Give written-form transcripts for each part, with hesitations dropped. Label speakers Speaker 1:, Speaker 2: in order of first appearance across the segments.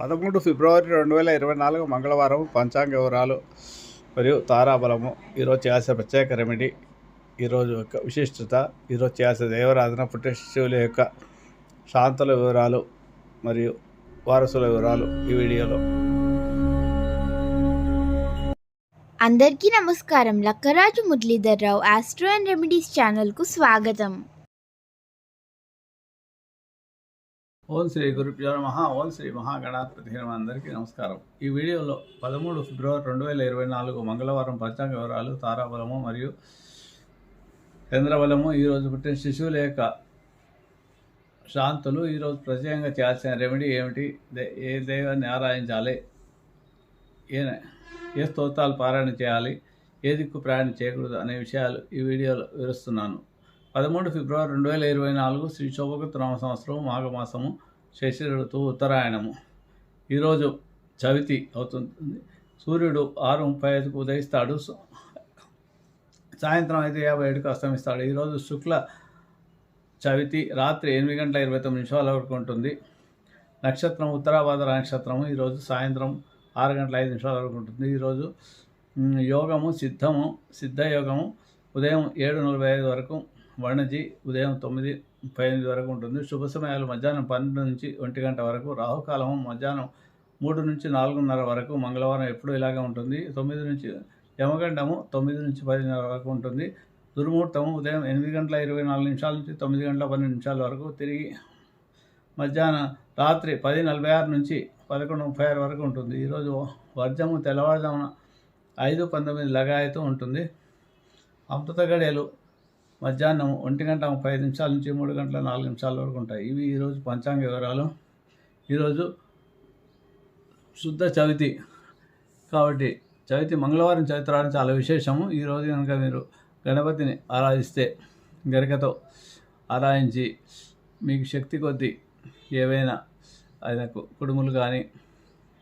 Speaker 1: 13 ఫిబ్రవరి 2024 మంగళవారం పంచాంగ వివరాలు మరియు తారాబలము. ఈరోజు చేయాల్సిన ప్రత్యేక రెమెడీ, ఈరోజు యొక్క విశిష్టత, ఈరోజు చేయాల్సిన దేవరాధన, పుట్టిన శిశువుల యొక్క శాంతుల వివరాలు మరియు వారసుల వివరాలు ఈ వీడియోలో.
Speaker 2: అందరికీ నమస్కారం. Lakkaraju Muralidhar Rao astro and remedies ఛానల్కు స్వాగతం.
Speaker 1: ఓం శ్రీ గురుభ్యో నమః. ఓం శ్రీ మహాగణాధిపతి నమః. అందరికీ నమస్కారం. ఈ వీడియోలో 13 ఫిబ్రవరి 2024 మంగళవారం పంచాంగ వివరాలు, తారాబలము మరియు చంద్రబలము, ఈరోజు పుట్టిన శిశువుల యొక్క శాంతులు, ఈరోజు ప్రత్యేకంగా చేయాల్సిన రెమెడీ ఏమిటి, ఏ దైవాన్ని ఆరాధించాలి, ఏ స్తోత్రాలు పారాయణ చేయాలి, ఏ దిక్కు ప్రయాణం చేయకూడదు అనే విషయాలు ఈ వీడియోలో వివరిస్తున్నాను. 13 ఫిబ్రవరి 2024 శ్రీ శోభకృత నామ సంవత్సరం, మాఘమాసము, శశి ఋతువు, ఉత్తరాయణము. ఈరోజు చవితి అవుతుంది. సూర్యుడు 6:35కు ఉదయిస్తాడు, సాయంత్రం 5:57కు అస్తమిస్తాడు. ఈరోజు శుక్ల చవితి, రాత్రి 8:29 వరకు ఉంటుంది. నక్షత్రం ఉత్తరాభాద్ర నక్షత్రము. ఈరోజు సాయంత్రం 6:05 వరకు ఉంటుంది. ఈరోజు యోగము సిద్ధయోగము ఉదయం 7:45 వరకు, వణజి ఉదయం 9:38 వరకు ఉంటుంది. శుభ సమయాలు మధ్యాహ్నం 12 నుంచి 1 గంట వరకు, రాహుకాలము మధ్యాహ్నం 3 నుంచి 4:30 వరకు. మంగళవారం ఎప్పుడు ఇలాగే ఉంటుంది. 9 నుంచి యమగండము 9 నుంచి 10:30 వరకు ఉంటుంది. దుర్ముహూర్తము ఉదయం 8:24 నుంచి 9:12 వరకు, తిరిగి మధ్యాహ్నం రాత్రి 10:46 నుంచి 11:36 వరకు ఉంటుంది. ఈరోజు వర్జము తెల్లవారుజామున 5:19 లగాయతూ ఉంటుంది. అమృత గడియలు మధ్యాహ్నం 1:30 నుంచి 3:04 వరకు ఉంటాయి. ఇవి ఈరోజు పంచాంగ వివరాలు. ఈరోజు శుద్ధ చవితి కాబట్టి చవితి మంగళవారం చవితి రావడం చాలా విశేషము. ఈరోజు కనుక మీరు గణపతిని ఆరాధిస్తే, గరికతో ఆరాధించి మీకు శక్తి కొద్దీ ఏవైనా ఆయనకు కుడుములు కానీ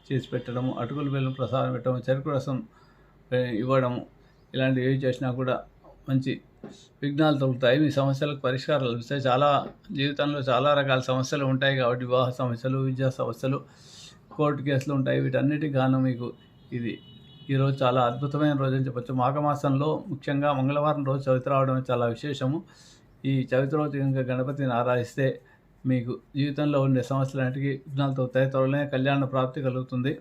Speaker 1: చేసి పెట్టడము, అటుకులు బెల్లం ప్రసాదం పెట్టడము, చెరుకు రసం ఇవ్వడము, ఇలాంటివి ఏవి చేసినా కూడా మంచి విఘ్నాలు తొలుగుతాయి. మీ సమస్యలకు పరిష్కారాలు లభిస్తాయి. జీవితంలో చాలా రకాల సమస్యలు ఉంటాయి కాబట్టి, వివాహ సమస్యలు, విద్యా సమస్యలు, కోర్టు కేసులు ఉంటాయి. వీటన్నిటికి గాను మీకు ఈరోజు చాలా అద్భుతమైన రోజు అని చెప్పచ్చు. మాఘమాసంలో ముఖ్యంగా మంగళవారం రోజు చవితి రావడం చాలా విశేషము. ఈ చవితి రోజు ఇంకా గణపతిని ఆరాధిస్తే మీకు జీవితంలో ఉండే సమస్యలన్నిటికీ విఘ్నాలు తొలుగుతాయి. త్వరలోనే కళ్యాణ ప్రాప్తి కలుగుతుంది,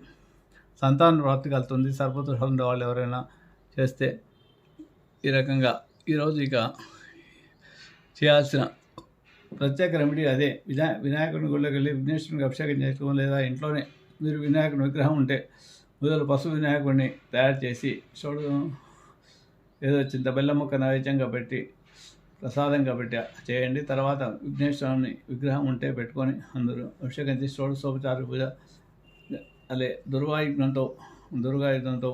Speaker 1: సంతాన ప్రాప్తి కలుగుతుంది. సర్పదోషాలు ఉండే వాళ్ళు ఎవరైనా చేస్తే ఈ రకంగా ఈరోజు ఇక చేయాల్సిన ప్రత్యేక రెమెడీ అదే. వినాయకుని గుళ్ళకి వెళ్ళి విఘ్నేశ్వరునికి అభిషేకం చేసుకోవడం, లేదా ఇంట్లోనే మీరు వినాయకుని విగ్రహం ఉంటే మొదలు పశు వినాయకుడిని తయారు చేసి ఏదో చింత బెల్లం ముక్క నైవేద్యంగా పెట్టి ప్రసాదంగా పెట్టి చేయండి. తర్వాత విఘ్నేశ్వరుని విగ్రహం ఉంటే పెట్టుకొని అందరూ అభిషేకం చేసి షోడశోపచార పూజ, అదే దుర్వాయుగ్నంతో దుర్వాయుగ్నంతో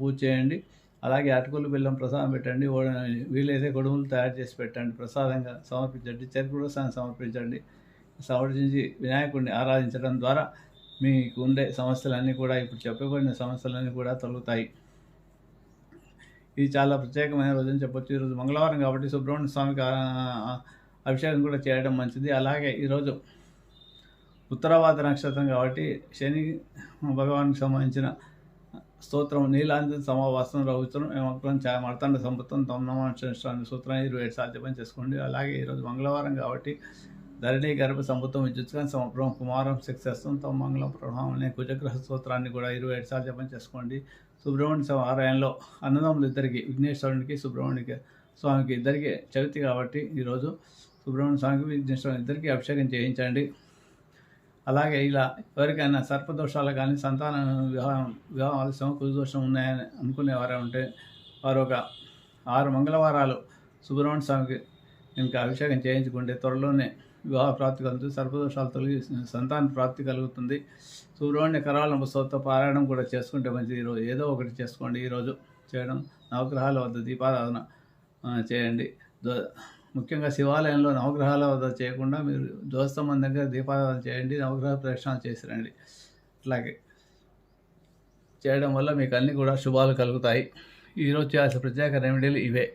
Speaker 1: పూజ చేయండి. అలాగే అటుకులు బెల్లం ప్రసాదం పెట్టండి. వీలైతే గొడుగులు తయారు చేసి పెట్టండి, ప్రసాదంగా సమర్పించండి. చెరుకు రసాన్ని సమర్పించండి. సమర్పించి వినాయకుడిని ఆరాధించడం ద్వారా మీకు ఉండే సమస్యలన్నీ కూడా, ఇప్పుడు చెప్పబడిన సమస్యలన్నీ కూడా తొలుగుతాయి. ఇది చాలా ప్రత్యేకమైన రోజు అని చెప్పొచ్చు. ఈరోజు మంగళవారం కాబట్టి సుబ్రహ్మణ్య స్వామికి అభిషేకం కూడా చేయడం మంచిది. అలాగే ఈరోజు ఉత్తరాభాద్ర నక్షత్రం కాబట్టి శని భగవానికి సంబంధించిన స్తోత్రం నీలాంజన సమావాసం రఘుత్రం ఏమక్రం ఛాయ మార్తాండ సంపత్తం తమ్నమాన్ని సూత్రాన్ని 27 సార్లు జపం చేసుకోండి. అలాగే ఈరోజు మంగళవారం కాబట్టి ధరణి గర్భ సంపత్తం విద్యుత్కాన్ని సమప్రభం కుమారం శక్తిస్తం తమ మంగళం ప్రభావం అనే కుజగ్రహ స్తోత్రాన్ని కూడా 27 సార్లు జపం చేసుకోండి. సుబ్రహ్మణ్య ఆలయంలో అన్నదమ్ములు ఇద్దరికి, విఘ్నేశ్వరునికి సుబ్రహ్మణ్య స్వామికి ఇద్దరికి చవితి కాబట్టి ఈరోజు సుబ్రహ్మణ్య స్వామికి విఘ్నేశ్వరుని ఇద్దరికి అభిషేకం చేయించండి. అలాగే ఇలా ఎవరికైనా సర్పదోషాలు కానీ, సంతాన వివాహం ఆలస్యం, కుజదోషం ఉన్నాయని అనుకునేవారే ఉంటే వారు ఒక 6 మంగళవారాలు సుబ్రహ్మణ్య స్వామికి ఇంకా అభిషేకం చేయించుకుంటే త్వరలోనే వివాహ ప్రాప్తి కలుగుతుంది, సర్పదోషాలు తొలగి సంతాన ప్రాప్తి కలుగుతుంది. సుబ్రహ్మణ్య కరాల స్తోత్ర పారాయణం కూడా చేసుకుంటే మంచిది. ఈరోజు ఏదో ఒకటి చేసుకోండి. ఈరోజు చేయడం, నవగ్రహాల వద్ద దీపారాధన చేయండి. ముఖ్యంగా శివాలయంలో నవగ్రహాల వద్ద చేయకుండా మీరు ధ్వజస్తంభం దగ్గర దీపారాధన చేయండి. నవగ్రహ ప్రదక్షిణాలు చేసిరండి. అట్లాగే చేయడం వల్ల మీకు అన్నీ కూడా శుభాలు కలుగుతాయి. ఈరోజు చేయాల్సిన ప్రత్యేక రెమెడీలు ఇవే.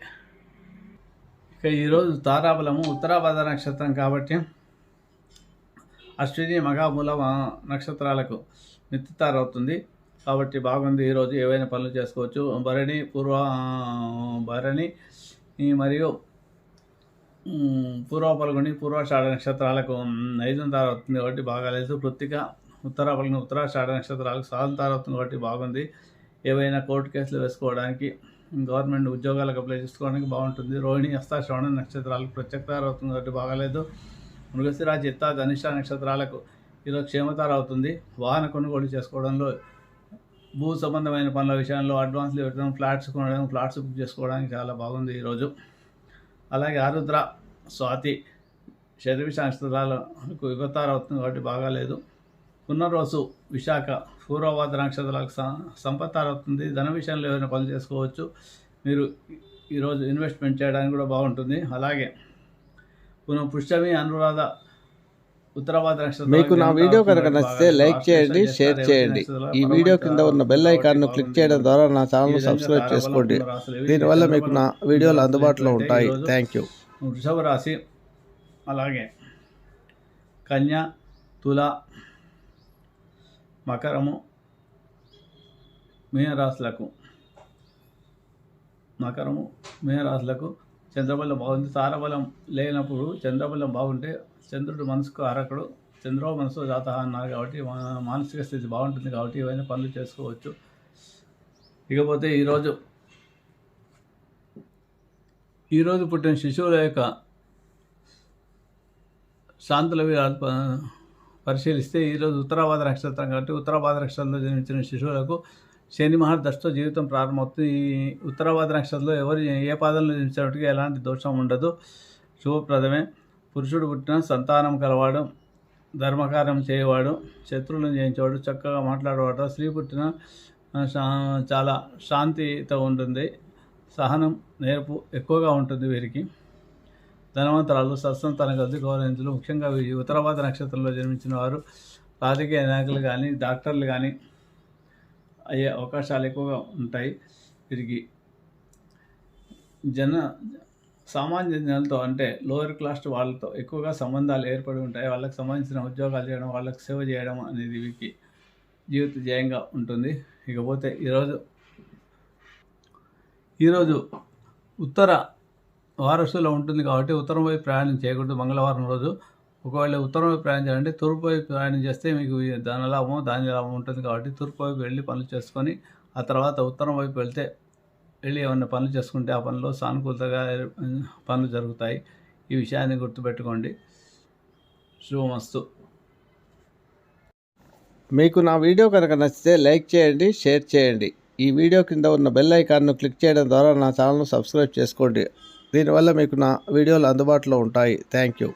Speaker 1: ఇక ఈరోజు తారాబలము ఉత్తరాభాద్ర నక్షత్రం కాబట్టి అశ్విని మఘమూల నక్షత్రాలకు నిత్యతారవుతుంది కాబట్టి బాగుంది. ఈరోజు ఏవైనా పనులు చేసుకోవచ్చు. భరణి మరియు పూర్వ పల్గొని పూర్వాషాఢ నక్షత్రాలకు 5 తారవుతుంది కాబట్టి బాగాలేదు. కృత్తిక ఉత్తర పల్గొని ఉత్తరాషాఢ నక్షత్రాలకు 7 తారవుతుంది కాబట్టి బాగుంది. ఏవైనా కోర్టు కేసులు వేసుకోవడానికి, గవర్నమెంట్ ఉద్యోగాలకు అప్లై చేసుకోవడానికి బాగుంటుంది. రోహిణి హస్త శ్రవణ నక్షత్రాలకు ప్రత్యేక తారవుతుంది కాబట్టి బాగాలేదు. మృగశిర చిత్త ధనిష్ట నక్షత్రాలకు ఈరోజు క్షేమతార అవుతుంది. వాహన కొనుగోలు చేసుకోవడంలో, భూ సంబంధమైన పనుల విషయంలో అడ్వాన్స్లు ఇవ్వడం, ఫ్లాట్స్ కొనడం, ఫ్లాట్స్ బుక్ చేసుకోవడానికి చాలా బాగుంది ఈరోజు. అలాగే ఆరుద్ర స్వాతి శతభిష నక్షత్రాలకు యుగతార అవుతుంది కాబట్టి బాగాలేదు. పునర్వసు విశాఖ పూర్వభాద్ర నక్షత్రాలకు సంపత్తార అవుతుంది. ధన విషయంలో ఏమైనా పనులు చేసుకోవచ్చు. మీరు ఈరోజు ఇన్వెస్ట్మెంట్ చేయడానికి కూడా బాగుంటుంది. అలాగే పుష్యమి అనురాధ ఉత్తరాభాద్ర నక్షత్రం.
Speaker 3: మీకు నా వీడియో కనుక నచ్చితే లైక్ చేయండి, షేర్ చేయండి. ఈ వీడియో కింద ఉన్న బెల్ ఐకాన్ను క్లిక్ చేయడం ద్వారా నా ఛానల్ను సబ్స్క్రైబ్ చేసుకోండి. దీనివల్ల మీకు నా వీడియోలు అందుబాటులో ఉంటాయి. Thank you.
Speaker 1: వృషభ రాశి, అలాగే కన్య, తుల, మకరము, మీనరాశులకు చంద్రబలం బాగుంది. తారబలం లేనప్పుడు చంద్రబలం బాగుంటే చంద్రుడు మనసుకు అరకుడు, చంద్రో మనసు జాత అన్నారు కాబట్టి మానసిక స్థితి బాగుంటుంది కాబట్టి ఏవైనా పనులు చేసుకోవచ్చు. ఇకపోతే ఈరోజు పుట్టిన శిశువుల యొక్క శాంతుల వీరాలు పరిశీలిస్తే ఈరోజు ఉత్తరాభాద నక్షత్రం కాబట్టి ఉత్తరాభాద నక్షత్రంలో జన్మించిన శిశువులకు శని మహర్దశతో జీవితం ప్రారంభమవుతుంది. ఈ ఉత్తరాభాద నక్షత్రంలో ఎవరు ఏ పాదంలో జన్మించినప్పటికీ ఎలాంటి దోషం ఉండదు, శుభప్రదమే. పురుషుడు పుట్టిన సంతానం కలవాడు, ధర్మకార్యం చేయవాడు, శత్రువులను జయించేవాడు, చక్కగా మాట్లాడేవాడు. స్త్రీ పుట్టిన చాలా శాంతితో ఉంటుంది, సహనం, నేర్పు ఎక్కువగా ఉంటుంది వీరికి. ధనవంతరాలు, సత్సంతానం కలిసి గౌరవించలు. ముఖ్యంగా ఈ ఉత్తరాభాద నక్షత్రంలో జన్మించిన వారు రాజకీయ నాయకులు కానీ, డాక్టర్లు కానీ అయ్యే అవకాశాలు ఎక్కువగా ఉంటాయి. వీరికి సామాన్య జనాలతో అంటే లోయర్ క్లాస్ వాళ్ళతో ఎక్కువగా సంబంధాలు ఏర్పడి ఉంటాయి. వాళ్ళకి సంబంధించిన ఉద్యోగాలు చేయడం, వాళ్ళకి సేవ చేయడం అనేది వీరికి జీవిత ధ్యేయంగా ఉంటుంది. ఇకపోతే ఈరోజు ఉత్తర వారసులో ఉంటుంది కాబట్టి ఉత్తరం వైపు ప్రయాణం చేయకూడదు మంగళవారం రోజు. ఒకవేళ ఉత్తరం వైపు ప్రయాణం చేయాలంటే తూర్పు వైపు ప్రయాణం చేస్తే మీకు ధాన్య లాభం ఉంటుంది కాబట్టి తూర్పు వైపు వెళ్ళి పనులు చేసుకొని ఆ తర్వాత ఉత్తరం వైపు వెళ్ళి ఏమన్నా పనులు చేసుకుంటే ఆ పనిలో సానుకూలతగా పనులు జరుగుతాయి. ఈ విషయాన్ని గుర్తుపెట్టుకోండి. శుభమస్తు.
Speaker 3: మీకు నా వీడియో కనుక నచ్చితే లైక్ చేయండి, షేర్ చేయండి. ఈ వీడియో కింద ఉన్న బెల్ ఐకాన్ను క్లిక్ చేయడం ద్వారా నా ఛానల్ను సబ్స్క్రైబ్ చేసుకోండి. దీనివల్ల మీకు నా వీడియోలు అందుబాటులో ఉంటాయి. Thank you.